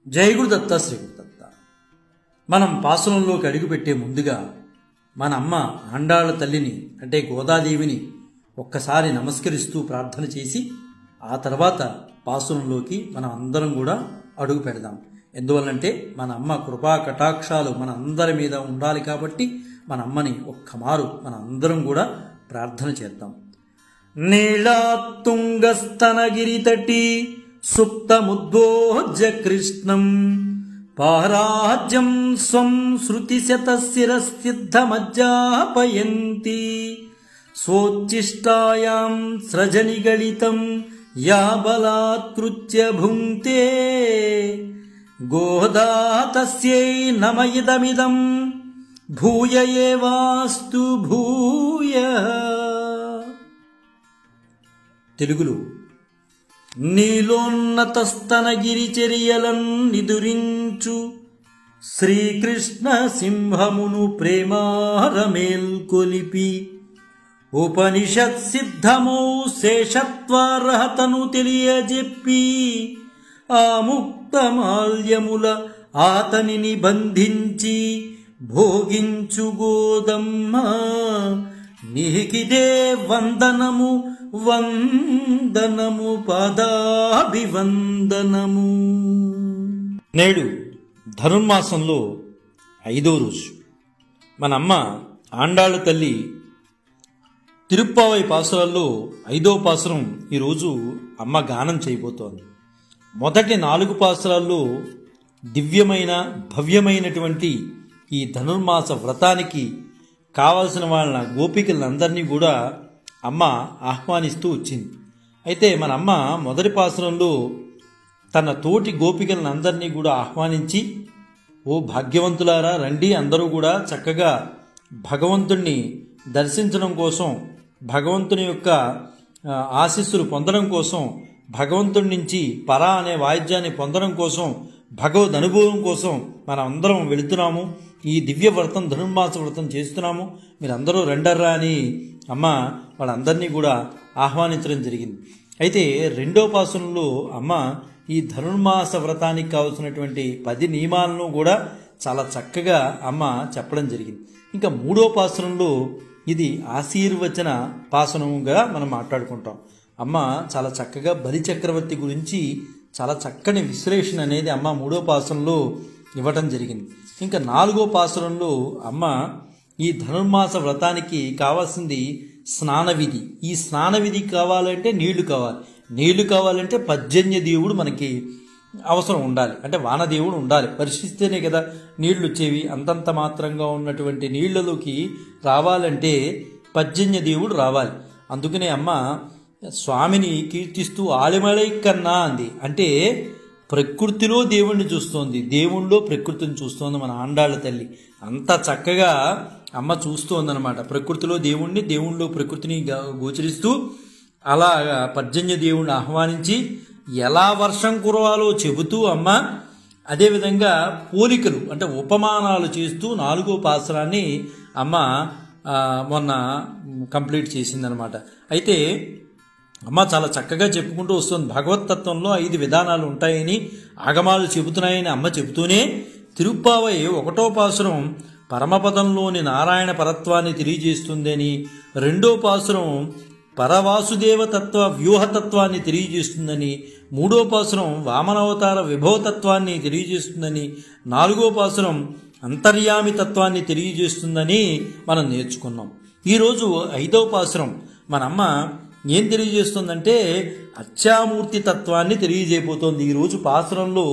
జై గురుదత్త శ్రీ గురుదత్త. మనం పాసురంలోకి అడుగుపెట్టే ముందుగా మన అమ్మ ఆండాళ్ళ తల్లిని అంటే గోదాదేవిని ఒక్కసారి నమస్కరిస్తూ ప్రార్థన చేసి ఆ తర్వాత పాసురంలోకి మనం అందరం కూడా అడుగు పెడదాం. ఎందువల్లంటే మన అమ్మ కృపా కటాక్షాలు మన అందరి మీద ఉండాలి కాబట్టి మన అమ్మని ఒక్కమారు మన అందరం కూడా ప్రార్థన చేద్దాం. నీళాతుంగస్తనగిరితటి సుప్తముద్బోజ్య కృష్ణం పారాజ్యం స్వం శృతిశతశిరసిద్ధమజ్జాపయంతి స్వోచ్చిష్టాయాం సృజనిగళితం యా బలాత్కృత్య భుంక్తే గోదా తస్యై నమ ఇదమిదం భూయ ఏవాస్తు భూయః. తెలుగులో నీలోన్నతస్తనగిరిచర్యలన్ నిదురించు శ్రీకృష్ణ సింహమును ప్రేమారమేల్కొలిపి ఉపనిషత్ సిద్ధమౌ శేషత్వార్హతను తెలియజెప్పి ఆ ముక్తమాల్యముల ఆతనిని బంధించి భోగించు గోదమ్మ నీకిదే వందనము వందనము పాదాభివందనము. నేడు ధనుర్మాసంలో 5వ రోజు మన అమ్మ ఆండాళ్ళ తల్లి తిరుప్పావై పాసురాల్లో 5వ పాసురం ఈరోజు అమ్మ గానం చేయబోతోంది. మొదటి 4 పాసురాల్లో దివ్యమైన భవ్యమైనటువంటి ఈ ధనుర్మాస వ్రతానికి కావలసిన వాళ్ళ గోపికలందరినీ కూడా అమ్మ ఆహ్వానిస్తూ వచ్చింది. అయితే మన అమ్మ మొదటి పాసురంలో తన తోటి గోపికలందరినీ కూడా ఆహ్వానించి, ఓ భాగ్యవంతులారా రండి, అందరూ కూడా చక్కగా భగవంతుణ్ణి దర్శించడం కోసం, భగవంతుని యొక్క ఆశీస్సులు పొందడం కోసం, భగవంతుడి నుంచి పరా అనే వాయిద్యాన్ని పొందడం కోసం, భగవద్ అనుభవం కోసం మనం అందరం వెళుతున్నాము. ఈ దివ్య వ్రతం ధనుర్మాస వ్రతం చేస్తున్నాము, మీరందరూ రెండర్రా అని అమ్మ వాళ్ళందరినీ కూడా ఆహ్వానించడం జరిగింది. అయితే 2వ పాసురంలో అమ్మ ఈ ధనుర్మాస వ్రతానికి కావాల్సినటువంటి 10 నియమాలను కూడా చాలా చక్కగా అమ్మ చెప్పడం జరిగింది. ఇంకా 3వ పాసురంలో ఇది ఆశీర్వచన పాసునంగా మనం మాట్లాడుకుంటాం. అమ్మ చాలా చక్కగా బలి చక్రవర్తి గురించి చాలా చక్కని విశ్లేషణ అనేది అమ్మ 3వ పాసురంలో ఇవ్వటం జరిగింది. ఇంకా 4వ పాసురంలో అమ్మ ఈ ధనుర్మాస వ్రతానికి కావాల్సింది స్నాన విధి. ఈ స్నాన విధి కావాలంటే నీళ్లు కావాలి, నీళ్లు కావాలంటే పర్జన్య దేవుడు మనకి అవసరం ఉండాలి, అంటే వానదేవుడు ఉండాలి, పరిశీలిస్తేనే కదా నీళ్లు వచ్చేవి. అంతంత మాత్రంగా ఉన్నటువంటి నీళ్లలోకి రావాలంటే పర్జన్య దేవుడు రావాలి. అందుకనే అమ్మ స్వామిని కీర్తిస్తూ ఆలిమలై కన్నా అంది. అంటే ప్రకృతిలో దేవుణ్ణి చూస్తోంది, దేవుణ్ణిలో ప్రకృతిని చూస్తోంది మన ఆండాళ్ళ తల్లి. అంత చక్కగా అమ్మ చూస్తోందనమాట. ప్రకృతిలో దేవుణ్ణి, దేవుణ్ణిలో ప్రకృతిని గోచరిస్తూ అలా పర్జన్య దేవుణ్ణి ఆహ్వానించి ఎలా వర్షం కురవాలో చెబుతూ అమ్మ అదేవిధంగా పోలికలు అంటే ఉపమానాలు చేస్తూ 4వ పాసురాన్ని అమ్మ మొన్న కంప్లీట్ చేసిందనమాట. అయితే అమ్మ చాలా చక్కగా చెప్పుకుంటూ వస్తుంది. భగవతత్వంలో 5 విధానాలు ఉంటాయని ఆగమాలు చెబుతున్నాయని అమ్మ చెబుతూనే తిరుప్పావై 1వ పాసురం పరమపదంలోని నారాయణ పరత్వాన్ని తెలియజేస్తుందని, 2వ పాసురం పరవాసుదేవతత్వ వ్యూహతత్వాన్ని తెలియజేస్తుందని, 3వ పాసురం వామనావతార విభవతత్వాన్ని తెలియజేస్తుందని, 4వ పాసురం అంతర్యామి తత్వాన్ని తెలియజేస్తుందని మనం నేర్చుకున్నాం. ఈరోజు 5వ పాసురం మన అమ్మ ఏం తెలియజేస్తుందంటే అర్చామూర్తి తత్వాన్ని తెలియజేయబోతోంది. ఈరోజు పాసురంలో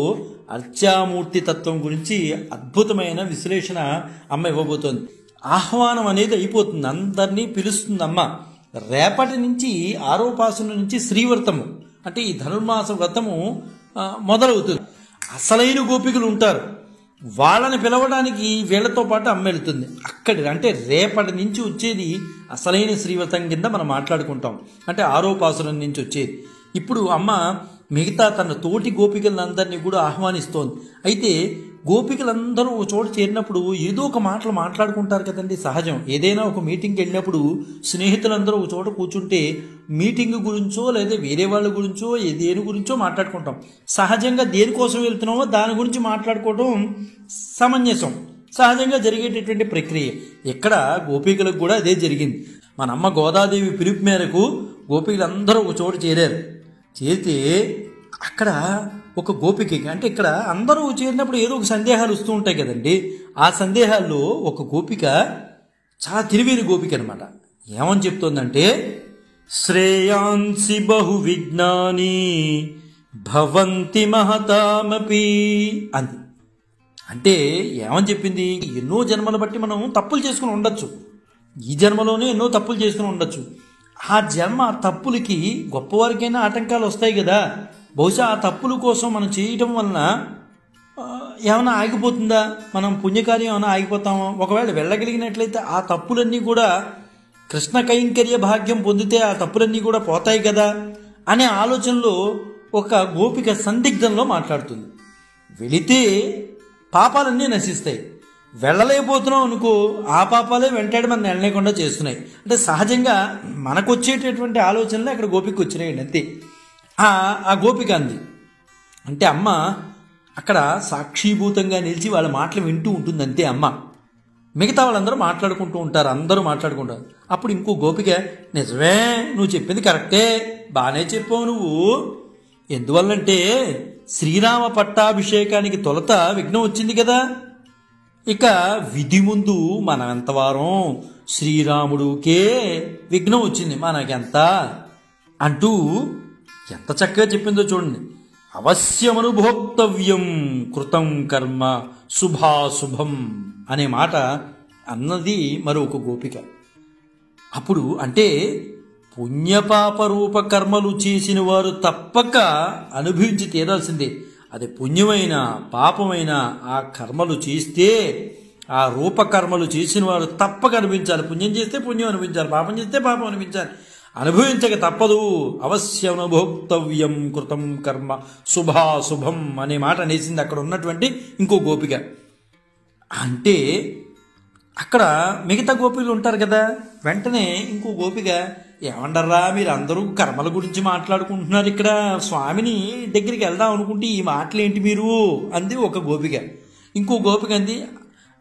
అర్చామూర్తి తత్వం గురించి అద్భుతమైన విశ్లేషణ అమ్మ ఇవ్వబోతోంది. ఆహ్వానం అనేది అయిపోతుంది, అందరినీ పిలుస్తుంది అమ్మ. రేపటి నుంచి 6వ పాసురం నుంచి శ్రీవ్రతము అంటే ఈ ధనుర్మాస వ్రతము మొదలవుతుంది. అసలైన గోపికలు ఉంటారు, వాళ్ళని పిలవడానికి వీళ్లతో పాటు అమ్మ వెళుతుంది. అక్కడి అంటే రేపటి నుంచి వచ్చేది అసలైన శ్రీవ్రతం కింద మనం మాట్లాడుకుంటాం, అంటే 6వ పాసురం నుంచి వచ్చేది. ఇప్పుడు అమ్మ మిగతా తన తోటి గోపికలందరినీ కూడా ఆహ్వానిస్తోంది. అయితే గోపికలందరూ ఒక చోట చేరినప్పుడు ఏదో ఒక మాటలు మాట్లాడుకుంటారు కదండి, సహజం. ఏదైనా ఒక మీటింగ్కి వెళ్ళినప్పుడు స్నేహితులందరూ ఒక చోట కూర్చుంటే మీటింగ్ గురించో లేదా వేరే వాళ్ళ గురించో దేని గురించో మాట్లాడుకుంటాం. సహజంగా దేనికోసం వెళ్తున్నామో దాని గురించి మాట్లాడుకోవడం సమంజసం, సహజంగా జరిగేటటువంటి ప్రక్రియ. ఇక్కడ గోపికలకు కూడా అదే జరిగింది. మన అమ్మ గోదాదేవి పిలుపు మేరకు గోపికలందరూ ఒక చోట చేరారు. చేరితే అక్కడ ఒక గోపిక, అంటే ఇక్కడ అందరూ చేరినప్పుడు ఏదో ఒక సందేహాలు వస్తూ ఉంటాయి కదండి. ఆ సందేహాల్లో ఒక గోపిక చాలా తెలివైన గోపిక అనమాట. ఏమని చెప్తోందంటే, శ్రేయాంసి బహు విజ్ఞాని భవంతి మహతామపి అంది. అంటే ఏమని చెప్పింది, ఎన్నో జన్మల బట్టి మనం తప్పులు చేసుకుని ఉండొచ్చు, ఈ జన్మలోనే ఎన్నో తప్పులు చేసుకుని ఉండొచ్చు. ఆ జన్మ తప్పులకి గొప్పవారికైనా ఆటంకాలు వస్తాయి కదా. బహుశా ఆ తప్పుల కోసం మనం చేయటం వలన ఏమైనా ఆగిపోతుందా, మనం పుణ్యకార్యం ఏమైనా ఆగిపోతామా? ఒకవేళ వెళ్ళగలిగినట్లయితే ఆ తప్పులన్నీ కూడా కృష్ణ కైంకర్య భాగ్యం పొందితే ఆ తప్పులన్నీ కూడా పోతాయి కదా అనే ఆలోచనలో ఒక గోపిక సందిగ్ధంలో మాట్లాడుతుంది. వెళితే పాపాలన్నీ నశిస్తాయి, వెళ్ళలేకపోతున్నాం అనుకో ఆ పాపాలే వెంటాడి మనం వెళ్ళలేకుండా చేస్తున్నాయి. అంటే సహజంగా మనకు వచ్చేటటువంటి ఆలోచనలు అక్కడ గోపిక వచ్చినాయండి, అంతే. ఆ గోపిక అంది. అంటే అమ్మ అక్కడ సాక్షిభూతంగా నిలిచి వాళ్ళ మాటలు వింటూ ఉంటుంది, అంతే అమ్మ. మిగతా వాళ్ళందరూ మాట్లాడుకుంటూ ఉంటారు, అందరూ మాట్లాడుకుంటారు. అప్పుడు ఇంకో గోపిక, నిజమే నువ్వు చెప్పింది కరెక్టే, బాగానే చెప్పావు నువ్వు. ఎందువల్లంటే శ్రీరామ పట్టాభిషేకానికి తొలత విఘ్నం వచ్చింది కదా, ఇక విధి ముందు మనం ఎంతవారం, శ్రీరాముడికే విఘ్నం వచ్చింది, మనకెంత అంటూ ఎంత చక్కగా చెప్పిందో చూడండి. అవశ్యమనుభోక్తవ్యం కృతం కర్మ శుభాశుభం అనే మాట అన్నది మరొక గోపిక. అప్పుడు అంటే పుణ్యపాప రూప కర్మలు చేసిన వారు తప్పక అనుభవించి తీరాల్సిందే. అది పుణ్యమైన పాపమైన ఆ కర్మలు చేస్తే, ఆ రూపకర్మలు చేసిన వారు తప్పక అనిపించాలి. పుణ్యం చేస్తే పుణ్యం అనిపించాలి, పాపం చేస్తే పాపం అనిపించాలి, అనుభవించక తప్పదు. అవశ్యమనుభోక్తవ్యం కృతం కర్మ శుభాశుభం అనే మాట అనేసింది అక్కడ ఉన్నటువంటి ఇంకో గోపిక. అంటే అక్కడ మిగతా గోపికలు ఉంటారు కదా, వెంటనే ఇంకో గోపిక, ఏమంటారా మీరు అందరూ కర్మల గురించి మాట్లాడుకుంటున్నారు, ఇక్కడ స్వామిని దగ్గరికి వెళ్దాం అనుకుంటే ఈ మాటలేంటి మీరు అంది ఒక గోపిక. ఇంకో గోపిక అంది,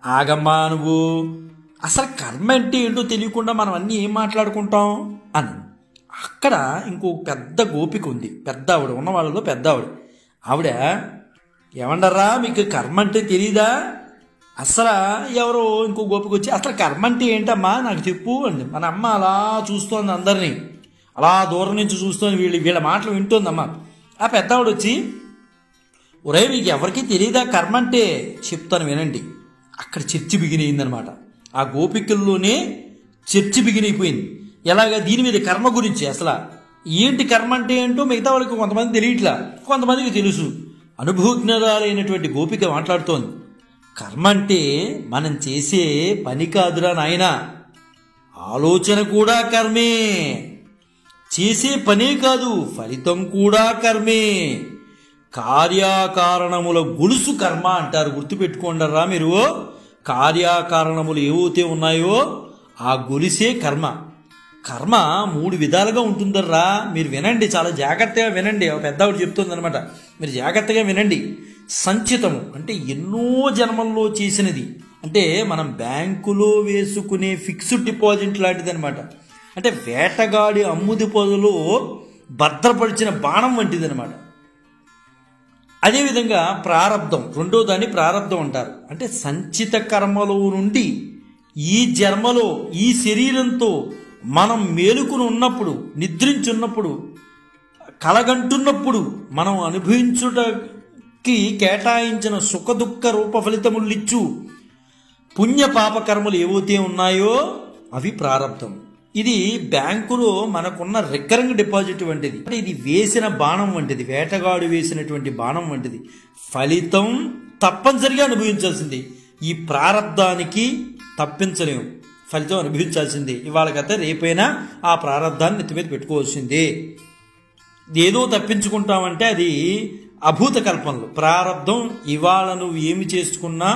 ఆగమ్మా నువ్వు, అసలు కర్మ అంటే ఏంటో తెలియకుండా మనం అన్నీ ఏం మాట్లాడుకుంటాం అని. అక్కడ ఇంకో పెద్ద గోపిక ఉంది, పెద్ద ఆవిడ, ఉన్న వాళ్ళలో పెద్ద ఆవిడ, ఏమంటారా మీకు కర్మ అంటే తెలీదా? అసలు ఎవరో ఇంకో గోపిక వచ్చి, అసలు కర్మ అంటే ఏంటమ్మా నాకు చెప్పు అండి. మన అమ్మ అలా చూస్తోంది, అందరినీ అలా దూరం నుంచి చూస్తోంది, వీళ్ళ మాటలు వింటోందమ్మ. ఆ పెద్దవాడు వచ్చి, ఒరే మీకు ఎవరికి తెలియదా కర్మ అంటే? చెప్తాను వినండి. అక్కడ చర్చ బిగినయిందనమాట. ఆ గోపికల్లోనే చర్చ బిగినైపోయింది. ఎలాగా దీని మీద కర్మ గురించి, అసలు ఏంటి కర్మ అంటే ఏంటో మిగతా వాళ్ళకి కొంతమంది తెలియట్లా, కొంతమందికి తెలుసు. అనుభవజ్ఞరాలైనటువంటి గోపిక మాట్లాడుతోంది, కర్మ అంటే మనం చేసే పని కాదురా నాయన, ఆలోచన కూడా కర్మే, చేసే పనే కాదు ఫలితం కూడా కర్మే, కార్యకారణముల గొలుసు కర్మ అంటారు. గుర్తుపెట్టుకోండరా మీరు, కార్యకారణములు ఏవైతే ఉన్నాయో ఆ గొలుసే కర్మ. కర్మ 3 విధాలుగా ఉంటుందర్రా, మీరు వినండి, చాలా జాగ్రత్తగా వినండి. పెద్దవాడు చెప్తుంది అనమాట, మీరు జాగ్రత్తగా వినండి. సంచితము అంటే ఎన్నో జన్మల్లో చేసినది, అంటే మనం బ్యాంకులో వేసుకునే ఫిక్స్డ్ డిపాజిట్ లాంటిది అనమాట. అంటే వేటగాడి అమ్ముది పొదలో భద్రపరిచిన బాణం వంటిది అనమాట. అదేవిధంగా ప్రారబ్ధం, రెండో దాన్ని ప్రారబ్ధం అంటారు. అంటే సంచిత కర్మలో నుండి ఈ జన్మలో ఈ శరీరంతో మనం మేలుకుని ఉన్నప్పుడు, నిద్రించున్నప్పుడు, కలగంటున్నప్పుడు మనం అనుభవించుటకి కేటాయించిన సుఖ దుఃఖ రూప ఫలితములిచ్చు పుణ్య పాప కర్మలు ఏవైతే ఉన్నాయో అవి ప్రారబ్ధం. ఇది బ్యాంకులో మనకున్న రికరింగ్ డిపాజిట్ వంటిది. అంటే ఇది వేసిన బాణం వంటిది, వేటగాడు వేసినటువంటి బాణం వంటిది. ఫలితం తప్పనిసరిగా అనుభవించాల్సింది. ఈ ప్రారబ్ధానికి తప్పించలేము, ఫలితం అనుభవించాల్సిందే. ఇవాళ కథ రేపైనా ఆ ప్రారబ్ధాన్ని నెత్తి మీద పెట్టుకోవాల్సిందే. ఏదో తప్పించుకుంటామంటే అది అభూత కల్పనలు. ప్రారంధం ఇవాళ నువ్వు ఏమి చేసుకున్నా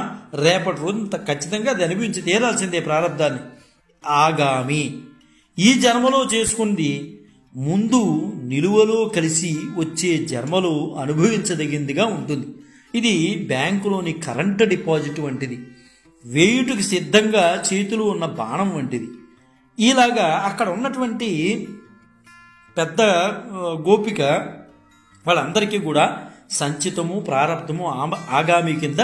రేపటి రోజు ఖచ్చితంగా అది అనుభవించి తీరాల్సిందే ప్రారంధాన్ని. ఆగామి ఈ జన్మలో చేసుకుంది ముందు నిలువలో కలిసి వచ్చే జన్మలో అనుభవించదగిందిగా ఉంటుంది. ఇది బ్యాంకులోని కరెంటు డిపాజిట్ వంటిది, వేయుటకు సిద్ధంగా చేతిలో ఉన్న బాణం వంటిది. ఇలాగా అక్కడ ఉన్నటువంటి పెద్ద గోపిక వాళ్ళందరికీ కూడా సంచితము ప్రారంధము ఆగామి కింద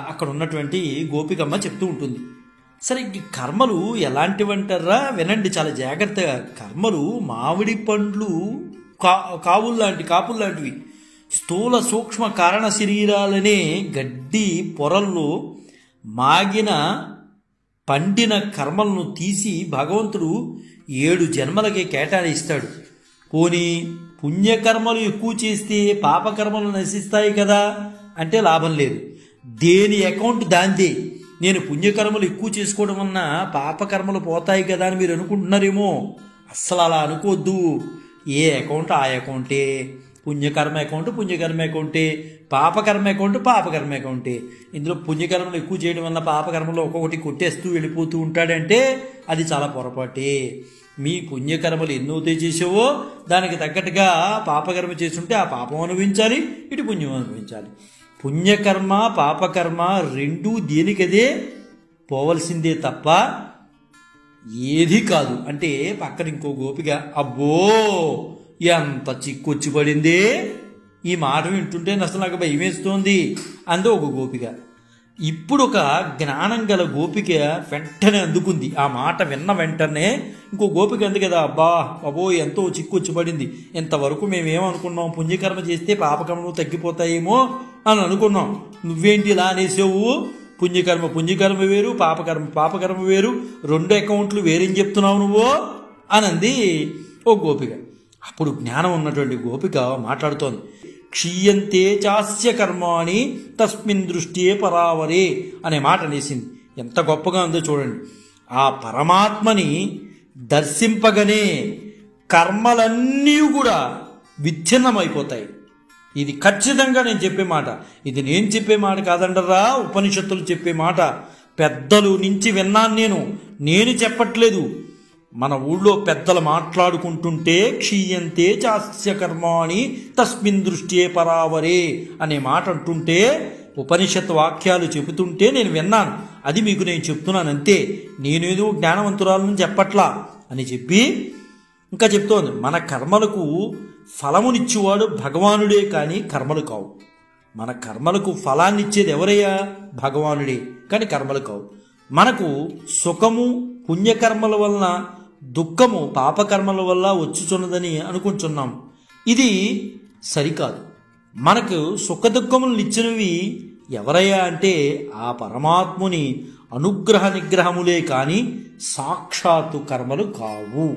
అక్కడ ఉన్నటువంటి గోపికమ్మ చెప్తూ ఉంటుంది. సరే, ఈ కర్మలు ఎలాంటివంటారా వినండి చాలా జాగ్రత్తగా. కర్మలు మామిడి పండ్లు కాపులు లాంటివి. స్థూల సూక్ష్మ కారణ శరీరాలనే గడ్డి పొరల్లో మాగిన పండిన కర్మలను తీసి భగవంతుడు 7 జన్మలకే కేటాయిస్తాడు. పోనీ పుణ్యకర్మలు ఎక్కువ చేస్తే పాపకర్మలు నశిస్తాయి కదా అంటే లాభం లేదు. దేని అకౌంట్ దాందే. నేను పుణ్యకర్మలు ఎక్కువ చేసుకోవడం వలన పాపకర్మలు పోతాయి కదా అని మీరు అనుకుంటున్నారేమో. అస్సలు అలా అనుకోవద్దు. ఏ అకౌంట్ ఆ అకౌంటే. పుణ్యకర్మ అకౌంటే, పాపకర్మ అకౌంటే. ఇందులో పుణ్యకర్మలు ఎక్కువ చేయడం వల్ల పాపకర్మలో ఒక్కొక్కటి కొట్టేస్తూ వెళ్ళిపోతూ ఉంటాడంటే అది చాలా పొరపాటే. మీ పుణ్యకర్మలు ఎన్నోతే చేసావో దానికి తగ్గట్టుగా పాపకర్మ చేస్తుంటే ఆ పాపం అనుభవించాలి, ఇటు పుణ్యం అనుభవించాలి. పుణ్యకర్మ పాపకర్మ రెండూ దేనికదే పోవలసిందే తప్ప ఏది కాదు. అంటే పక్కన ఇంకో గోపిక అబ్బో ఎంత చిక్కొచ్చి పడింది, ఈ మాట వింటుంటే అసలు నాకు భయం వేస్తోంది అంది ఒక గోపిక. ఇప్పుడు ఒక జ్ఞానం గల గోపిక వెంటనే అందుకుంది. ఆ మాట విన్న వెంటనే ఇంకో గోపిక అంది కదా, అబ్బో ఎంతో చిక్కొచ్చి పడింది. ఇంతవరకు మేమేమనుకున్నాం, పుణ్యకర్మ చేస్తే పాపకర్మలు తగ్గిపోతాయేమో అని అనుకున్నాం. నువ్వేంటి ఇలా అనేసావు? పుణ్యకర్మ వేరు, పాపకర్మ వేరు, 2 అకౌంట్లు వేరేం చెప్తున్నావు నువ్వు అని అంది ఓ గోపిక. అప్పుడు జ్ఞానం ఉన్నటువంటి గోపిక మాట్లాడుతోంది. క్షీయంతే చాస్య కర్మాణి తస్మిన్ దృష్టియే పరావరే అనే మాట అనేసింది. ఎంత గొప్పగా ఉందో చూడండి. ఆ పరమాత్మని దర్శింపగనే కర్మలన్నీ కూడా విచ్ఛిన్నమైపోతాయి. ఇది ఖచ్చితంగా నేను చెప్పే మాట. ఇది నేను చెప్పే మాట కాదండరా, ఉపనిషత్తులు చెప్పే మాట. పెద్దలు నుంచి విన్నాను నేను చెప్పట్లేదు. మన ఊళ్ళో పెద్దలు మాట్లాడుకుంటుంటే క్షీయంతే చాస్య కర్మాణి తస్మిన్ దృష్టియే పరావరే అనే మాట అంటుంటే ఉపనిషత్ వాక్యాలు చెబుతుంటే నేను విన్నాను. అది మీకు నేను చెప్తున్నాను అంతే. నేనేదో జ్ఞానవంతురాలను చెప్పట్లా అని చెప్పి ఇంకా చెప్తోంది. మన కర్మలకు ఫలమునిచ్చేవాడు భగవానుడే కానీ కర్మలు కావు. మన కర్మలకు ఫలాన్నిచ్చేది ఎవరయ్యా? భగవానుడే కానీ కర్మలు కావు. మనకు సుఖము పుణ్యకర్మల వలన, దుఃఖము పాపకర్మల వల్ల వచ్చుచున్నదని అనుకుంటున్నాం. ఇది సరికాదు. మనకు సుఖ దుఃఖములు ఇచ్చినవి ఎవరయ్యా అంటే ఆ పరమాత్ముని అనుగ్రహ నిగ్రహములే కానీ సాక్షాత్తు కర్మలు కావు.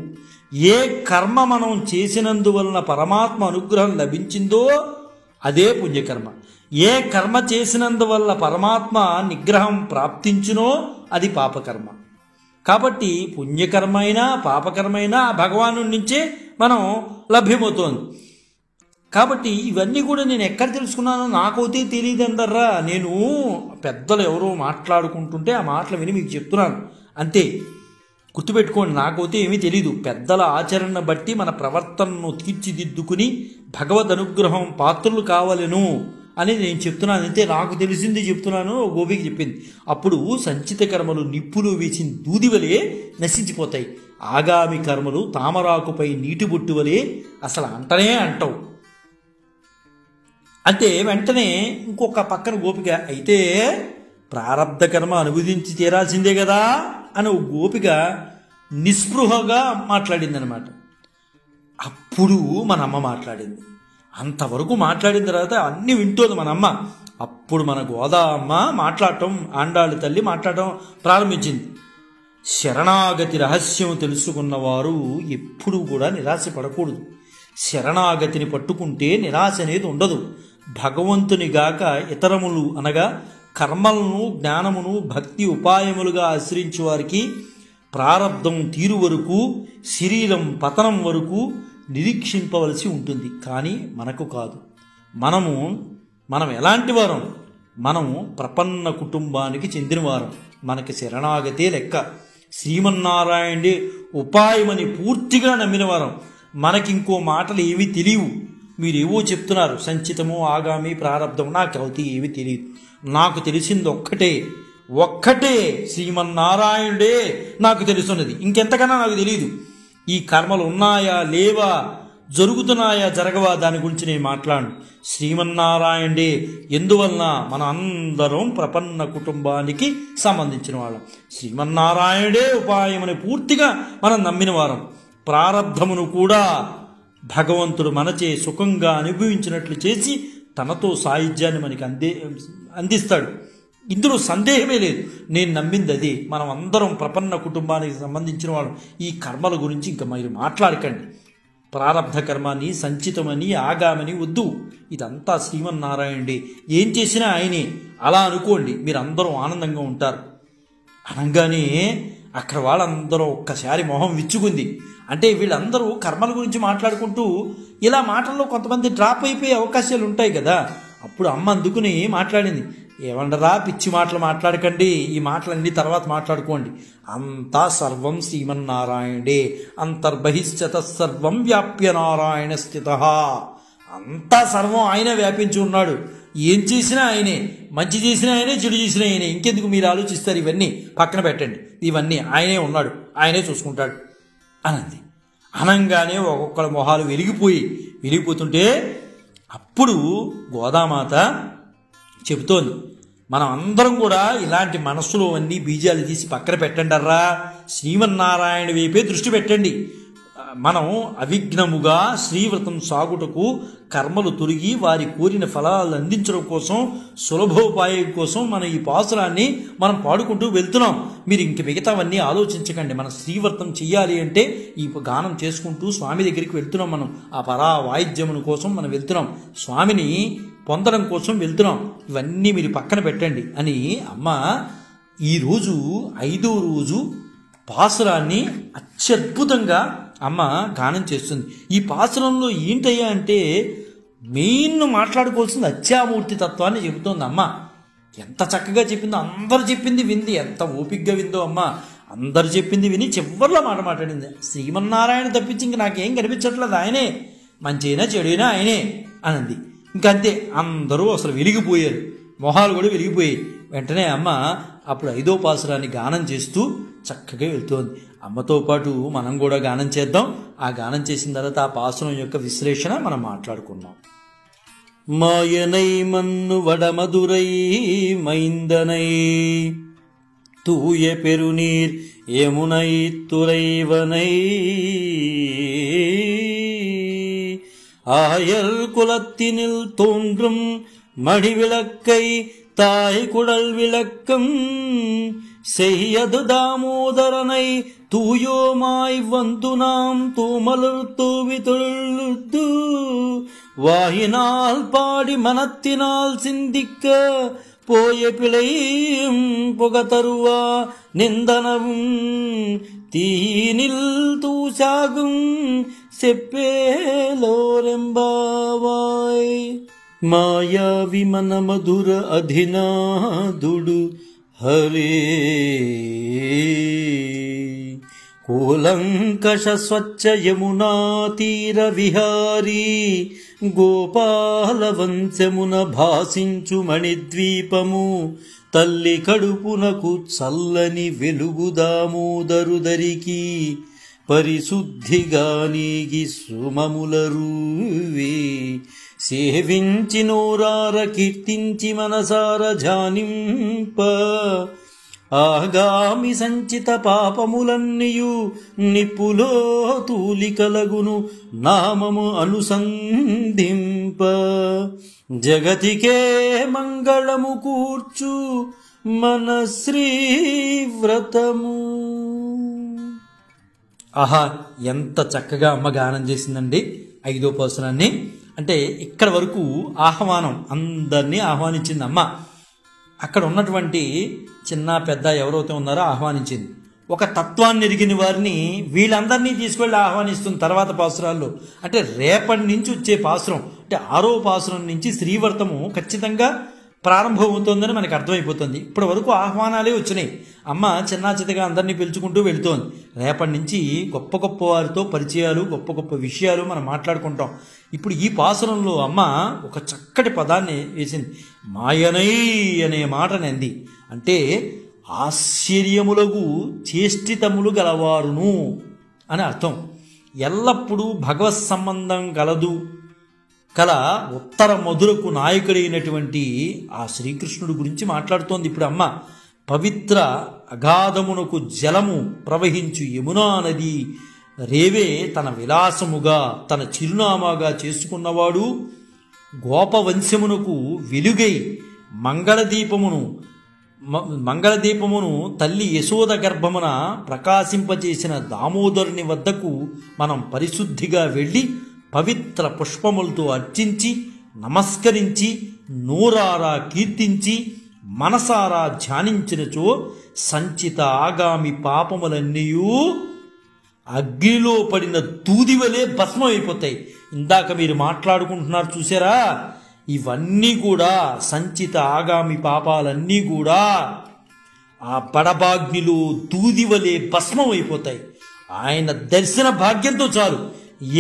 ఏ కర్మ మనం చేసినందువలన పరమాత్మ అనుగ్రహం లభించిందో అదే పుణ్యకర్మ. ఏ కర్మ చేసినందువల్ల పరమాత్మ నిగ్రహం ప్రాప్తించునో అది పాపకర్మ. కాబట్టి పుణ్యకర్మ అయినా పాపకర్మ అయినా భగవాను నుంచే మనం లభ్యమవుతోంది. కాబట్టి ఇవన్నీ కూడా నేను ఎక్కడ తెలుసుకున్నానో నాకైతే తెలియదందర్రా. నేను పెద్దలు ఎవరో మాట్లాడుకుంటుంటే ఆ మాటలు విని మీకు చెప్తున్నాను అంతే. గుర్తుపెట్టుకోండి, నాకైతే ఏమీ తెలీదు. పెద్దల ఆచరణ బట్టి మన ప్రవర్తనను తీర్చిదిద్దుకుని భగవద్ అనుగ్రహం పాత్రలు కావాలను అని నేను చెప్తున్నాను అంతే. నాకు తెలిసింది చెప్తున్నాను. గోపికి చెప్పింది. అప్పుడు సంచిత కర్మలు నిప్పులు వేసిన దూది వలె నశించిపోతాయి. ఆగామి కర్మలు తామరాకుపై నీటి బొట్టు వలె అసలు అంటనే అంటవు. అంటే వెంటనే ఇంకొక పక్కన గోపిక అయితే ప్రారబ్ధ కర్మ అనుభవించి తీరాల్సిందే కదా అని ఒక గోపిక నిస్పృహగా మాట్లాడింది అనమాట. అప్పుడు మన అమ్మ మాట్లాడింది. అంతవరకు మాట్లాడిన తర్వాత అన్నీ వింటోంది మన అమ్మ. అప్పుడు మన గోదా అమ్మ మాట్లాడటం, ఆండాళ్ళ తల్లి మాట్లాడటం ప్రారంభించింది. శరణాగతి రహస్యం తెలుసుకున్నవారు ఎప్పుడూ కూడా నిరాశపడకూడదు. శరణాగతిని పట్టుకుంటే నిరాశ అనేది ఉండదు. భగవంతుని గాక ఇతరములు అనగా కర్మలను జ్ఞానమును భక్తి ఉపాయములుగా ఆశ్రయించే వారికి ప్రారబ్ధం తీరు వరకు, శరీరం పతనం వరకు నిరీక్షింపవలసి ఉంటుంది. కానీ మనకు కాదు. మనం ఎలాంటి వారం? మనము ప్రపన్న కుటుంబానికి చెందినవారం. మనకి శరణాగతే లెక్క. శ్రీమన్నారాయణుడే ఉపాయమని పూర్తిగా నమ్మిన వారం. మనకింకో మాటలు ఏమీ తెలియవు. మీరేవో చెప్తున్నారు, సంచితము, ఆగామి, ప్రారంధం. నాకు అవుతాయి ఏమీ తెలియదు. నాకు తెలిసింది ఒక్కటే శ్రీమన్నారాయణుడే నాకు తెలుసున్నది. ఇంకెంతకన్నా నాకు తెలియదు. ఈ కర్మలు ఉన్నాయా లేవా, జరుగుతున్నాయా జరగవా, దాని గురించి నేను మాట్లాడను. శ్రీమన్నారాయణుడే. ఎందువలన మన అందరం ప్రపన్న కుటుంబానికి సంబంధించిన వాళ్ళం. శ్రీమన్నారాయణుడే ఉపాయమని పూర్తిగా మనం నమ్మిన వారం. ప్రారబ్ధమును కూడా భగవంతుడు మనచే సుఖంగా అనుభవించినట్లు చేసి తనతో సాయుధ్యాన్ని మనకి అందిస్తాడు. ఇందులో సందేహమే లేదు. నేను నమ్మింది అదే. మనం అందరం ప్రపన్న కుటుంబానికి సంబంధించిన వాళ్ళం. ఈ కర్మల గురించి ఇంకా మీరు మాట్లాడకండి. ప్రారబ్ధ కర్మాన్ని, సంచితమని, ఆగామని వద్దు. ఇదంతా శ్రీమన్నారాయణుడే. ఏం చేసినా ఆయనే. అలా అనుకోండి, మీరు అందరూ ఆనందంగా ఉంటారు. అనగానే అక్కడ వాళ్ళందరూ ఒక్కసారి మొహం విచ్చుకుంది. అంటే వీళ్ళందరూ కర్మల గురించి మాట్లాడుకుంటూ ఇలా మాటల్లో కొంతమంది డ్రాప్ అయిపోయే అవకాశాలు ఉంటాయి కదా. అప్పుడు అమ్మ అందుకుని మాట్లాడింది. ఏమండరా, పిచ్చి మాటలు మాట్లాడకండి. ఈ మాటలన్నీ తర్వాత మాట్లాడుకోండి. అంతా సర్వం శ్రీమన్నారాయణుడే. అంతర్బహిశ్చత సర్వం వ్యాప్య నారాయణ స్థిత. అంతా సర్వం ఆయన వ్యాపించి ఉన్నాడు. ఏం చేసినా ఆయనే. మంచి చేసినా ఆయనే, చెడు చేసినా ఆయనే. ఇంకెందుకు మీరు ఆలోచిస్తారు? ఇవన్నీ పక్కన పెట్టండి. ఇవన్నీ ఆయనే ఉన్నాడు, ఆయనే చూసుకుంటాడు అనంది. అనంగానే ఒక్కొక్కళ్ళ మొహాలు వెలిగిపోతుంటే అప్పుడు గోదామాత చెబుతోంది, మనం అందరం కూడా ఇలాంటి మనస్సులో అన్ని బీజాలు తీసి పక్కన పెట్టండి. అర్రా, శ్రీమన్నారాయణ వైపే దృష్టి పెట్టండి. మనం అవిఘ్నముగా శ్రీవ్రతం సాగుటకు, కర్మలు తొలగి వారి కోరిన ఫలాలు అందించడం కోసం, సులభోపాయం కోసం మనం ఈ పాసురాన్ని మనం పాడుకుంటూ వెళ్తున్నాం. మీరు ఇంక మిగతావన్నీ ఆలోచించకండి. మనం శ్రీవ్రతం చెయ్యాలి అంటే ఈ గానం చేసుకుంటూ స్వామి దగ్గరికి వెళ్తున్నాం. మనం ఆ పరా వాయిద్యమును కోసం మనం వెళ్తున్నాం. స్వామిని పొందడం కోసం వెళ్తున్నాం. ఇవన్నీ మీరు పక్కన పెట్టండి అని అమ్మ ఈరోజు 5వ రోజు పాసురాన్ని అత్యద్భుతంగా అమ్మ గానం చేస్తుంది. ఈ పాసురంలో ఏంటయ్యా అంటే మెయిన్ మాట్లాడుకోవాల్సింది అత్యామూర్తి తత్వాన్ని చెబుతోంది అమ్మ. ఎంత చక్కగా చెప్పిందో, అందరు చెప్పింది వింది. ఎంత ఓపిగ్గా విందో అమ్మ. అందరు చెప్పింది విని చివరిలో మాట్లాడింది. శ్రీమన్నారాయణ తప్పించి ఇంక నాకేం కనిపించట్లేదు, ఆయనే. మంచైనా చెడైనా ఆయనే అనంది. ఇంకంతే, అందరూ అసలు వెలిగిపోయారు. మొహాలు కూడా వెలిగిపోయాయి. వెంటనే అమ్మ అప్పుడు 5వ పాసురాన్ని గానం చేస్తూ చక్కగా వెళ్తోంది. అమ్మతో పాటు మనం కూడా గానం చేద్దాం. ఆ గానం చేసిన తర్వాత ఆ పాసురం యొక్క విశ్లేషణ మనం మాట్లాడుకున్నాం. మాయనై మన్ను వడమదురై మైందనై தூய பெருநீர் யமுனை துறைவனை ஆயர் குலத்தினில் தோன்றும் மடிவிளக்கை தாய் குடல் விளக்கம் செய்யது தாமோதரனை தூயோமாய் வந்து நாம் தூமலர் தூவி தொழுது வாயினால் பாடி மனத்தினால் சிந்திக்க போய பிழையும் புகதருவா நிந்தனவும் தீனில் தூசாகும் செப்பேலோரெம்பாவாய் మాయావి మన మధుర అధినాథుడు హరే కూలంకష స్వచ్ఛ యమునా తీర విహారీ గోపాల వంశమున భాసించు మణిద్వీపము తల్లి కడుపునకు చల్లని వెలుగు దామోదరుదరికి పరిశుద్ధిగా నీగి సుమములరువి సేవించి నోరార కీర్తించి మనసార ధ్యానింప ఆగామి సంచిత పాపములన్నీయు నిప్పులో తూలికలగును నామము అనుసంధింప జగతికే మంగళము కూర్చు మన శ్రీవ్రతము. ఆహా, ఎంత చక్కగా అమ్మ గానం చేసిందండి 5వ పాసురాన్ని. అంటే ఇక్కడ వరకు ఆహ్వానం, అందరినీ ఆహ్వానించింది అమ్మ. అక్కడ ఉన్నటువంటి చిన్న పెద్ద ఎవరైతే ఉన్నారో ఆహ్వానించింది. ఒక తత్వాన్ని ఎరిగిన వారిని వీళ్ళందరినీ తీసుకెళ్ళి ఆహ్వానిస్తుంది తర్వాత పాసురాల్లో. అంటే రేపటి నుంచి వచ్చే పాసురం అంటే 6వ పాసురం నుంచి శ్రీవర్తము ఖచ్చితంగా ప్రారంభమవుతోందని మనకు అర్థమైపోతుంది. ఇప్పటి వరకు ఆహ్వానాలే వచ్చినాయి. అమ్మ చిన్నా చితగా అందరినీ పిలుచుకుంటూ వెళుతోంది. రేపటి నుంచి గొప్ప గొప్ప వారితో పరిచయాలు, గొప్ప గొప్ప విషయాలు మనం మాట్లాడుకుంటాం. ఇప్పుడు ఈ పాసురంలో అమ్మ ఒక చక్కటి పదాన్ని వేసింది. మాయనై అనే మాటని అంది. అంటే ఆశ్చర్యములకు చేష్టితములు గలవారును అని అర్థం. ఎల్లప్పుడూ భగవత్ సంబంధం కల ఉత్తర మధురకు నాయకుడైనటువంటి ఆ శ్రీకృష్ణుడి గురించి మాట్లాడుతోంది ఇప్పుడు అమ్మ. పవిత్ర అగాధమునకు జలము ప్రవహించు యమునా నది రేవే తన విలాసముగా తన చిరునామాగా చేసుకున్నవాడు, గోపవంశమునకు వెలుగై మంగళదీపమును తల్లి యశోద గర్భమున ప్రకాశింపచేసిన దామోదరుని వద్దకు మనం పరిశుద్ధిగా వెళ్ళి పవిత్ర పుష్పములతో అర్చించి నమస్కరించి నోరారా కీర్తించి మనసారా ధ్యానించినచో సంచిత ఆగామి పాపములన్నీయూ అగ్నిలో పడిన దూదివలే భస్మం అయిపోతాయి. ఇందాక మీరు మాట్లాడుకుంటున్నారు చూసారా, ఇవన్నీ కూడా సంచిత ఆగామి పాపాలన్నీ కూడా ఆ బడబాగ్నిలో దూదివలే భస్మం అయిపోతాయి. ఆయన దర్శన భాగ్యంతో చాలు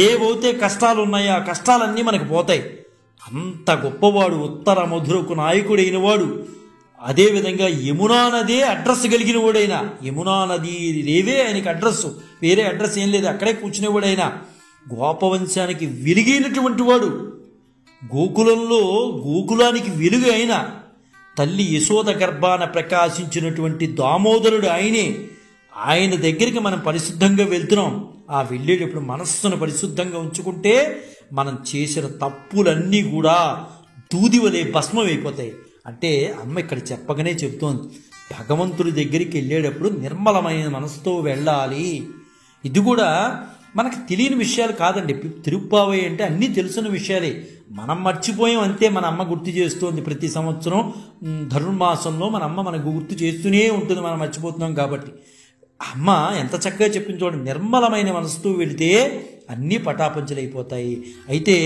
ఏవైతే కష్టాలు ఉన్నాయో ఆ కష్టాలన్నీ మనకు పోతాయి. అంత గొప్పవాడు, ఉత్తర మధురకు నాయకుడైన వాడు. అదేవిధంగా యమునా నదే అడ్రస్ కలిగిన వాడైనా, యమునా నది రేవే ఆయనకి అడ్రస్, వేరే అడ్రస్ ఏం లేదు, అక్కడే కూర్చునేవాడైనా. గోపవంశానికి వెలుగైనటువంటి వాడు, గోకులానికి వెలుగు అయిన తల్లి యశోద గర్భాన ప్రకాశించినటువంటి దామోదరుడు ఆయనే. ఆయన దగ్గరికి మనం పరిశుద్ధంగా వెళ్తున్నాం. ఆ వెళ్ళేటప్పుడు మనస్సును పరిశుద్ధంగా ఉంచుకుంటే మనం చేసిన తప్పులన్నీ కూడా దూదివలే భస్మం అయిపోతాయి. అంటే అమ్మ ఇక్కడ చెప్పగానే చెప్తోంది, భగవంతుడి దగ్గరికి వెళ్ళేటప్పుడు నిర్మలమైన మనసుతో వెళ్ళాలి. ఇది కూడా మనకు తెలియని విషయాలు కాదండి. తిరుప్పావై అంటే అన్నీ తెలుసున్న విషయాలే, మనం మర్చిపోయాం అంతే. మన అమ్మ గుర్తు చేస్తోంది ప్రతి సంవత్సరం ధనుర్మాసంలో మన అమ్మ మనకు గుర్తు చేస్తూనే ఉంటుంది, మనం మర్చిపోతున్నాం కాబట్టి. అమ్మ ఎంత చక్కగా చెప్పింది చూడండి, నిర్మలమైన మనసుతో వెళితే అన్నీ పటాపంచలైపోతాయి. అయితే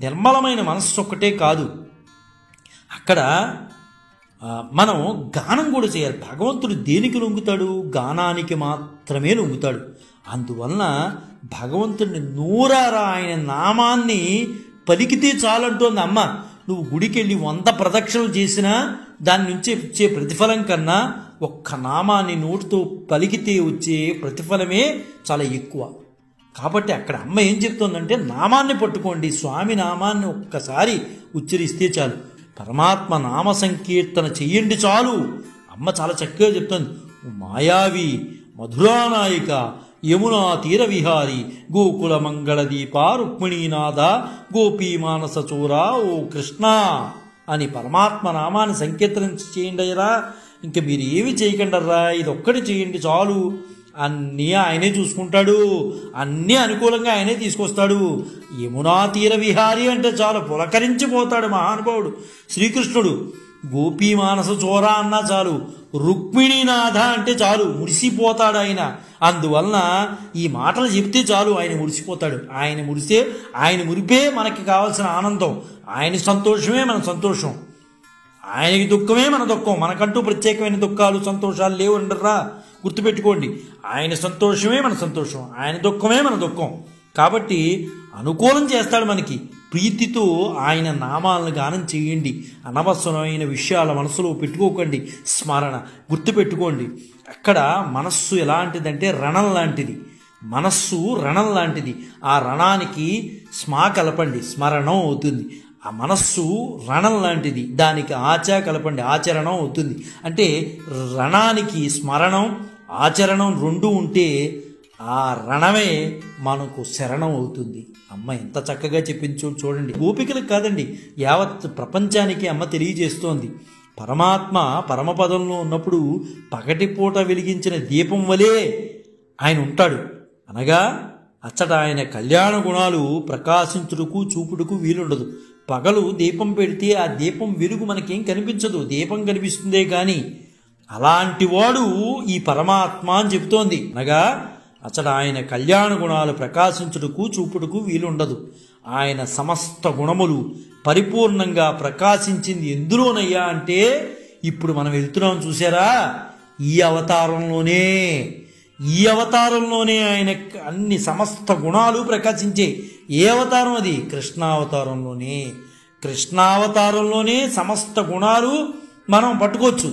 నిర్మలమైన మనస్సు ఒక్కటే కాదు, అక్కడ మనం గానం కూడా చేయాలి. భగవంతుడు దేనికి లొంగుతాడు? గానానికి మాత్రమే లొంగుతాడు. అందువలన భగవంతుడిని నూరారా ఆయన నామాన్ని పలికితే చాలంటోంది అమ్మ. నువ్వు గుడికి వెళ్ళి 100 ప్రదక్షిణలు చేసినా దాని నుంచి వచ్చే ప్రతిఫలం కన్నా ఒక్క నామాన్ని నోటితో పలికితే వచ్చే ప్రతిఫలమే చాలా ఎక్కువ. కాబట్టి అక్కడ అమ్మ ఏం చెప్తోందంటే, నామాన్ని పట్టుకోండి, స్వామి నామాన్ని ఒక్కసారి ఉచ్చరిస్తే చాలు, పరమాత్మ నామ సంకీర్తన చెయ్యండి చాలు. అమ్మ చాలా చక్కగా చెప్తోంది. మాయావి మధురానాయిక యమునా తీర విహారి గోకుల మంగళ దీప రుక్మిణీనాథ గోపీ మానస చోరా ఓ కృష్ణ అని పరమాత్మ నామాన్ని సంకీర్తన చేయండి అయ్యరా. ఇంక మీరు ఏమి చేయకండర్రా, ఇది ఒక్కటి చేయండి చాలు, అన్నీ ఆయనే చూసుకుంటాడు, అన్నీ అనుకూలంగా ఆయనే తీసుకొస్తాడు. యమునా తీర విహారి అంటే చాలు, పులకరించిపోతాడు మహానుభావుడు శ్రీకృష్ణుడు. గోపీ మానస చోరా అన్నా చాలు, రుక్మిణీనాథ అంటే చాలు, మురిసిపోతాడు ఆయన. అందువలన ఈ మాటలు చెప్తే చాలు ఆయన మురిసిపోతాడు. ఆయన మురిపే మనకి కావాల్సిన ఆనందం, ఆయన సంతోషమే మన సంతోషం, ఆయనకి దుఃఖమే మన దుఃఖం. మనకంటూ ప్రత్యేకమైన దుఃఖాలు సంతోషాలు లేవు అంటారా, గుర్తుపెట్టుకోండి. ఆయన సంతోషమే మన సంతోషం, ఆయన దుఃఖమే మన దుఃఖం. కాబట్టి అనుకూలం చేస్తాడు మనకి. ప్రీతితో ఆయన నామాలను గానం చేయండి. అనవసరమైన విషయాల మనసులో పెట్టుకోకండి. స్మరణ గుర్తుపెట్టుకోండి. అక్కడ మనస్సు ఎలాంటిదంటే రణం లాంటిది, మనస్సు రణం లాంటిది. ఆ రణానికి స్మా కలపండి, స్మరణం అవుతుంది. ఆ మనస్సు రణం లాంటిది, దానికి ఆచా కలపండి, ఆచరణం అవుతుంది. అంటే రణానికి స్మరణం ఆచరణం రెండు ఉంటే ఆ రణమే మనకు శరణం అవుతుంది. అమ్మ ఎంత చక్కగా చెప్పించు చూడండి. గోపికలకు కాదండి, యావత్ ప్రపంచానికి అమ్మ తెలియజేస్తోంది. పరమాత్మ పరమపదంలో ఉన్నప్పుడు పగటిపూట వెలిగించిన దీపం వలె ఆయన ఉంటాడు. అనగా అచ్చట ఆయన కళ్యాణ గుణాలు ప్రకాశించుటకు చూపుటకు వీలుండదు. పగలు దీపం పెడితే ఆ దీపం వెలుగు మనకేం కనిపించదు, దీపం కనిపిస్తుందే కానీ అలాంటి వాడు ఈ పరమాత్మ అని చెబుతోంది. అనగా అసలు ఆయన కళ్యాణ గుణాలు ప్రకాశించుటకు చూపుటకు వీలుండదు. ఆయన సమస్త గుణములు పరిపూర్ణంగా ప్రకాశించింది ఎందులోనయ్యా అంటే ఇప్పుడు మనం వెళ్తున్నాం చూసారా, ఈ అవతారంలోనే ఆయన అన్ని సమస్త గుణాలు ప్రకాశించే. ఏ అవతారం అది? కృష్ణావతారంలోనే సమస్త గుణాలు మనం పట్టుకోవచ్చు.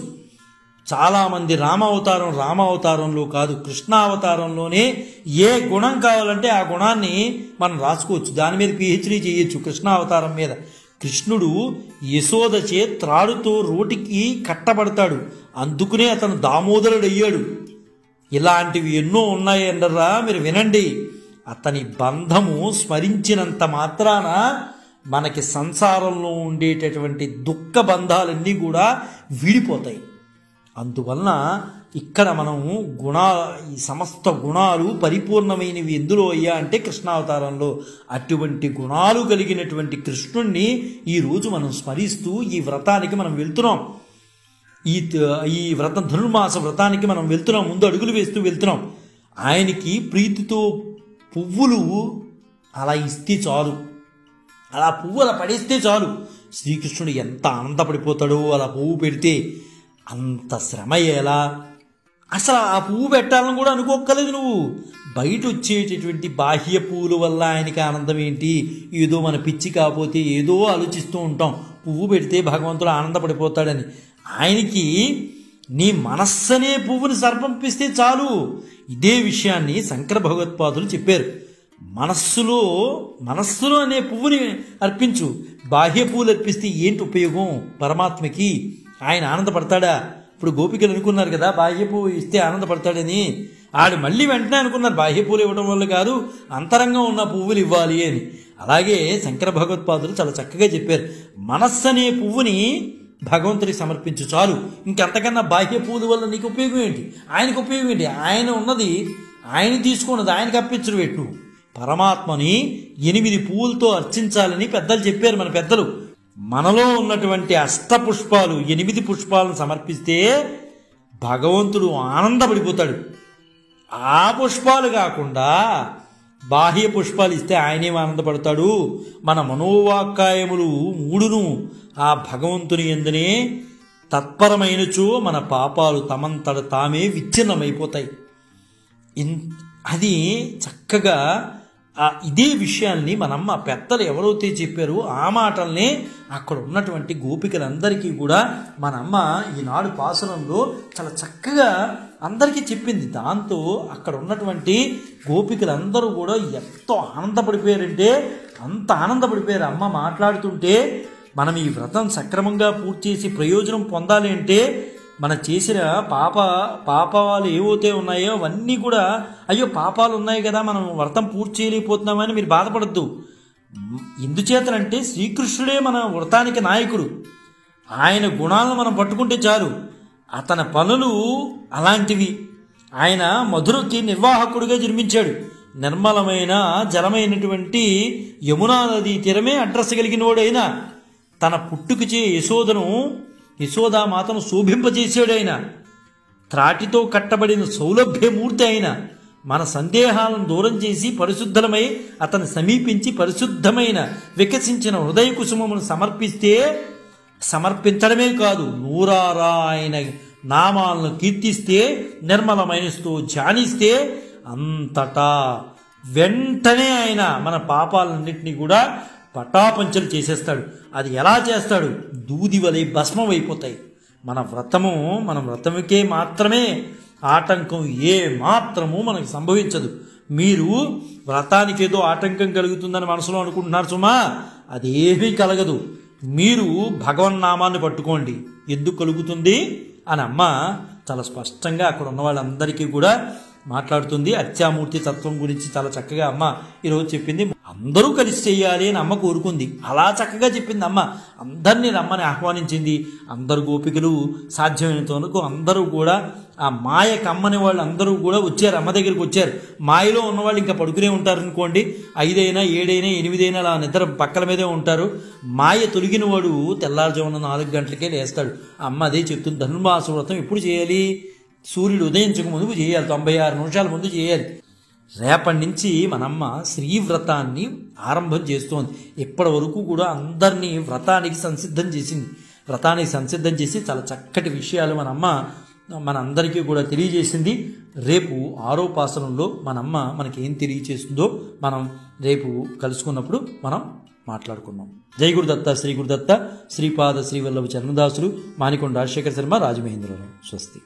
చాలామంది రామావతారంలో కాదు, కృష్ణావతారంలోనే ఏ గుణం కావాలంటే ఆ గుణాన్ని మనం రాసుకోవచ్చు. దాని మీద పిహెచ్డీ చేయొచ్చు కృష్ణావతారం మీద. కృష్ణుడు యశోదచే త్రాడుతో రోటికి కట్టబడతాడు, అందుకునే అతను దామోదరుడయ్యాడు. ఇలాంటివి ఎన్నో ఉన్నాయండరా, మీరు వినండి. అతని బంధము స్మరించినంత మాత్రాన మనకి సంసారంలో ఉండేటటువంటి దుఃఖ బంధాలన్నీ కూడా విడిపోతాయి. అందువలన ఇక్కడ మనం ఈ సమస్త గుణాలు పరిపూర్ణమైనవి ఎందులో అయ్యా అంటే కృష్ణావతారంలో. అటువంటి గుణాలు కలిగినటువంటి కృష్ణుణ్ణి ఈరోజు మనం స్మరిస్తూ ఈ వ్రతానికి మనం వెళ్తున్నాం. ఈ వ్రతం ధనుర్మాస వ్రతానికి మనం వెళ్తున్నాం, ముందు అడుగులు వేస్తూ వెళ్తున్నాం. ఆయనకి ప్రీతితో పువ్వులు అలా ఇస్తే చాలు, అలా పువ్వు అలా పడేస్తే చాలు, శ్రీకృష్ణుడు ఎంత ఆనందపడిపోతాడో. అలా పువ్వు పెడితే అంత శ్రమ ఎలా, అసలు ఆ పువ్వు పెట్టాలని కూడా అనుకోక్కలేదు నువ్వు. బయట వచ్చేటటువంటి బాహ్య పువ్వుల వల్ల ఆయనకి ఆనందం ఏంటి? ఏదో మన పిచ్చి కాకపోతే ఏదో ఆలోచిస్తూ ఉంటాం, పువ్వు పెడితే భగవంతుడు ఆనందపడిపోతాడని. ఆయనకి నీ మనస్సనే పువ్వుని సమర్పిస్తే చాలు. ఇదే విషయాన్ని శంకర భగవత్పాదులు చెప్పారు. మనస్సులో అనే పువ్వుని అర్పించు, బాహ్య పువ్వులు అర్పిస్తే ఏంటి ఉపయోగం పరమాత్మకి? ఆయన ఆనందపడతాడా? ఇప్పుడు గోపికలు అనుకున్నారు కదా బాహ్య పువ్వు ఇస్తే ఆనందపడతాడని. ఆడు మళ్ళీ వెంటనే అనుకున్నారు బాహ్య పువ్వులు ఇవ్వడం వల్ల కాదు, అంతరంగం ఉన్న పువ్వులు ఇవ్వాలి అని. అలాగే శంకర భగవత్పాదులు చాలా చక్కగా చెప్పారు, మనస్సు అనే పువ్వుని భగవంతుడికి సమర్పించు చాలు. ఇంకంతకన్నా బాహ్య పువ్వుల వల్ల నీకు ఉపయోగం ఏంటి? ఆయనకు ఉపయోగం ఏంటి? ఆయన ఉన్నది ఆయన తీసుకున్నది ఆయనకు అర్పించరు పెట్టు. పరమాత్మని 8 పువ్వులతో అర్చించాలని పెద్దలు చెప్పారు. మన పెద్దలు మనలో ఉన్నటువంటి అష్టపుష్పాలు 8 పుష్పాలను సమర్పిస్తే భగవంతుడు ఆనందపడిపోతాడు. ఆ పుష్పాలు కాకుండా బాహ్య పుష్పాలు ఇస్తే ఆయనే ఆనందపడతాడు. మన మనోవాక్కాయములు 3ను ఆ భగవంతుని యందునే తత్పరమైనచో మన పాపాలు తమంతట తామే విచ్ఛిన్నమైపోతాయి. అది చక్కగా ఇదే విషయాల్ని మనమ్మ పెద్దలు ఎవరైతే చెప్పారో ఆ మాటల్ని అక్కడ ఉన్నటువంటి గోపికలందరికీ కూడా మనమ్మ ఈనాడు పాసురంలో చాలా చక్కగా అందరికీ చెప్పింది. దాంతో అక్కడ ఉన్నటువంటి గోపికలందరూ కూడా ఎంతో ఆనందపడిపోయారంటే అంత ఆనందపడిపోయారు. అమ్మ మాట్లాడుతుంటే మనం ఈ వ్రతం సక్రమంగా పూర్తి చేసి ప్రయోజనం పొందాలి అంటే మనం చేసిన పాపాలు ఏవైతే ఉన్నాయో అవన్నీ కూడా, అయ్యో పాపాలు ఉన్నాయి కదా మనం వ్రతం పూర్తి చేయలేకపోతున్నామని మీరు బాధపడద్దు. ఎందుచేతనంటే శ్రీకృష్ణుడే మన వ్రతానికి నాయకుడు. ఆయన గుణాలను మనం పట్టుకుంటే చాలు. అతని పనులు అలాంటివి. ఆయన మధురకి నిర్వాహకుడిగా జన్మించాడు. నిర్మలమైన జలమైనటువంటి యమునా నదీ తీరమే అడ్రస్ కలిగిన వాడైనా తన పుట్టుకచే యశోదామాతను శోభింపజేసాడు. ఆయన త్రాటితో కట్టబడిన సౌలభ్యమూర్తి. ఆయన మన సందేహాలను దూరం చేసి పరిశుద్ధమై అతను సమీపించి పరిశుద్ధమైన వికసించిన హృదయ కుసుమమును సమర్పించడమే కాదు, నూరారా ఆయన నామాలను కీర్తిస్తే నిర్మలమైనతో ధ్యానిస్తే అంతటా వెంటనే ఆయన మన పాపాలన్నింటినీ కూడా పటాపంచలు చేసేస్తాడు. అది ఎలా చేస్తాడు? దూది వలె భస్మం అయిపోతాయి. మన వ్రతముకే మాత్రమే ఆటంకం ఏ మాత్రము మనకు సంభవించదు. మీరు వ్రతానికి ఏదో ఆటంకం కలుగుతుందని మనసులో అనుకుంటున్నారు సుమా, అదేమీ కలగదు. మీరు భగవన్నామాన్ని పట్టుకోండి, ఎందుకు కలుగుతుంది అని అమ్మ చాలా స్పష్టంగా అక్కడ ఉన్న వాళ్ళందరికీ కూడా మాట్లాడుతుంది. అర్చామూర్తి తత్వం గురించి చాలా చక్కగా అమ్మ ఈరోజు చెప్పింది. అందరూ కలిసి చేయాలి అని అమ్మ కోరుకుంది. అలా చక్కగా చెప్పింది అమ్మ. అందరినీ రమ్మని ఆహ్వానించింది. అందరు గోపికలు సాధ్యమైనంత వరకు అందరూ కూడా ఆ మాయ కమ్మని వాళ్ళు అందరూ కూడా వచ్చారు, అమ్మ దగ్గరికి వచ్చారు. మాయలో ఉన్నవాళ్ళు ఇంకా పడుకునే ఉంటారు అనుకోండి. 5 అయినా 7 అయినా 8 అయినా అలా నిద్ర పక్కల మీదే ఉంటారు. మాయ తొలగిన వాడు తెల్లారుజామున 4 గంటలకే లేస్తాడు. అమ్మ అదే చెప్తుంది. ధనుర్మాస వ్రతం ఎప్పుడు చేయాలి? సూర్యుడు ఉదయించక ముందు చేయాలి, 96 నిమిషాల ముందు చేయాలి. రేపటి నుంచి మనమ్మ శ్రీవ్రతాన్ని ఆరంభం చేస్తోంది. ఇప్పటి వరకు కూడా అందరినీ వ్రతానికి సంసిద్ధం చేసింది. వ్రతానికి సంసిద్ధం చేసి చాలా చక్కటి విషయాలు మనందరికీ కూడా తెలియజేసింది. రేపు 6వ పాసనంలో మనమ్మ మనకేం తెలియజేస్తుందో మనం రేపు కలుసుకున్నప్పుడు మనం మాట్లాడుకున్నాం. జై గురుదత్త, శ్రీ గురుదత్త, శ్రీపాద శ్రీవల్లభ చరణదాసులు, మానికొండ రాజశేఖర శర్మ, రాజమహేంద్రరావు. స్వస్తి.